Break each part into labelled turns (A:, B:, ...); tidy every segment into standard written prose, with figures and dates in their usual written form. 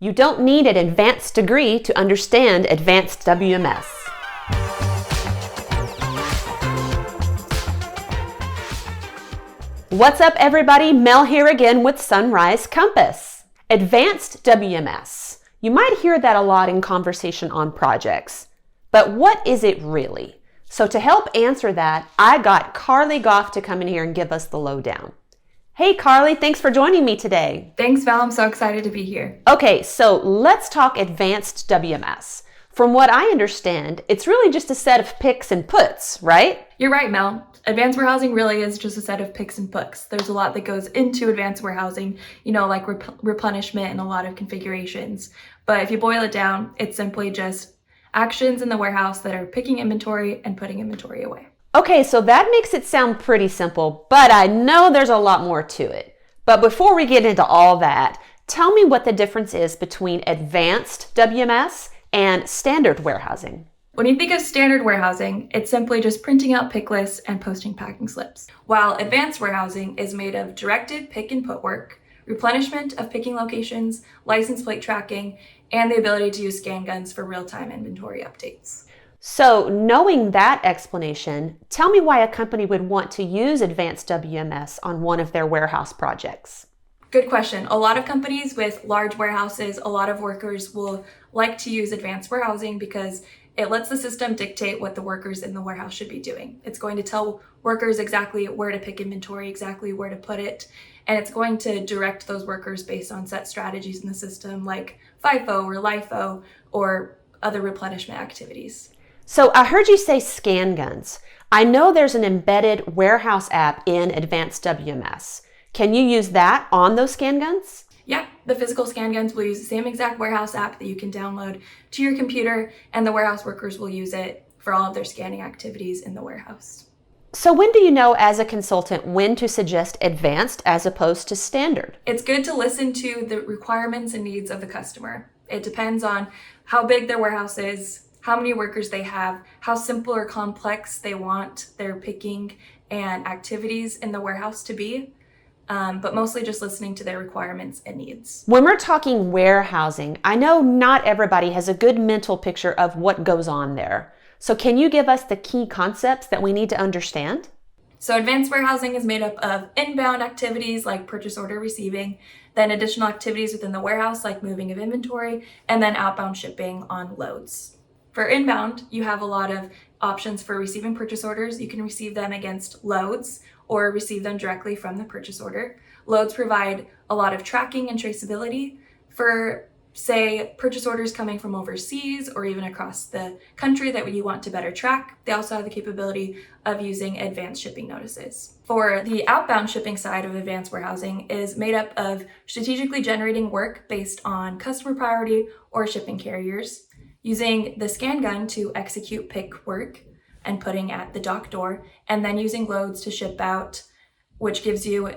A: You don't need an advanced degree to understand advanced WMS. What's up, everybody? Mel here again with Sunrise Compass. Advanced WMS. You might hear that a lot in conversation on projects, but what is it really? So to help answer that, I got Carly Goff to come in here and give us the lowdown. Hey Carly, thanks for joining me today.
B: Thanks, Mel. I'm so excited to be here.
A: Okay, so let's talk advanced WMS. From what I understand, it's really just a set of picks and puts, right?
B: You're right, Mel. Advanced warehousing really is just a set of picks and puts. There's a lot that goes into advanced warehousing, like replenishment and a lot of configurations. But if you boil it down, it's simply just actions in the warehouse that are picking inventory and putting inventory away.
A: Okay, so that makes it sound pretty simple, but I know there's a lot more to it. But before we get into all that, tell me what the difference is between advanced WMS and standard warehousing.
B: When you think of standard warehousing, it's simply just printing out pick lists and posting packing slips. While advanced warehousing is made of directed pick and put work, replenishment of picking locations, license plate tracking, and the ability to use scan guns for real-time inventory updates.
A: So knowing that explanation, tell me why a company would want to use advanced WMS on one of their warehouse projects.
B: Good question. A lot of companies with large warehouses, a lot of workers will like to use advanced warehousing because it lets the system dictate what the workers in the warehouse should be doing. It's going to tell workers exactly where to pick inventory, exactly where to put it, and it's going to direct those workers based on set strategies in the system like FIFO or LIFO or other replenishment activities.
A: So I heard you say scan guns. I know there's an embedded warehouse app in advanced WMS. Can you use that on those scan guns?
B: Yeah, the physical scan guns will use the same exact warehouse app that you can download to your computer, and the warehouse workers will use it for all of their scanning activities in the warehouse.
A: So when do you know as a consultant when to suggest advanced as opposed to standard?
B: It's good to listen to the requirements and needs of the customer. It depends on how big their warehouse is, how many workers they have, how simple or complex they want their picking and activities in the warehouse to be. But mostly just listening to their requirements and needs.
A: When we're talking warehousing, I know not everybody has a good mental picture of what goes on there. So can you give us the key concepts that we need to understand?
B: So advanced warehousing is made up of inbound activities like purchase order receiving, then additional activities within the warehouse like moving of inventory, and then outbound shipping on loads. For inbound, you have a lot of options for receiving purchase orders. You can receive them against loads or receive them directly from the purchase order. Loads provide a lot of tracking and traceability for, say, purchase orders coming from overseas or even across the country that you want to better track. They also have the capability of using advanced shipping notices. For the outbound shipping side of advanced warehousing is made up of strategically generating work based on customer priority or shipping carriers, using the scan gun to execute pick work and putting at the dock door, and then using loads to ship out, which gives you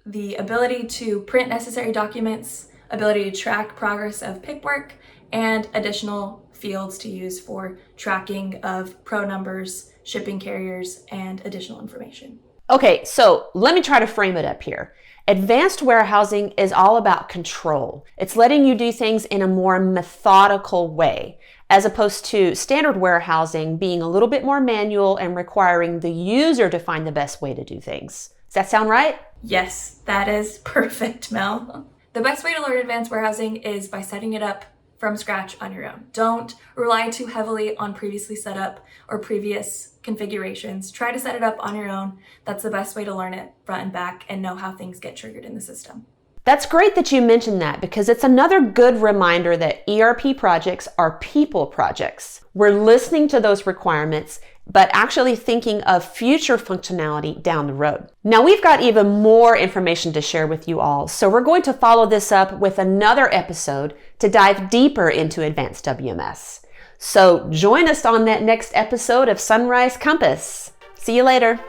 B: the ability to print necessary documents, ability to track progress of pick work, and additional fields to use for tracking of pro numbers, shipping carriers, and additional information.
A: Okay, so let me try to frame it up here. Advanced warehousing is all about control. It's letting you do things in a more methodical way, as opposed to standard warehousing being a little bit more manual and requiring the user to find the best way to do things. Does that sound right?
B: Yes, that is perfect, Mel. The best way to learn advanced warehousing is by setting it up from scratch on your own. Don't rely too heavily on previously set up or previous configurations. Try to set it up on your own. That's the best way to learn it front and back and know how things get triggered in the system.
A: That's great that you mentioned that because it's another good reminder that ERP projects are people projects. We're listening to those requirements, but actually thinking of future functionality down the road. Now we've got even more information to share with you all, so we're going to follow this up with another episode to dive deeper into advanced WMS. So join us on that next episode of Sunrise Compass. See you later.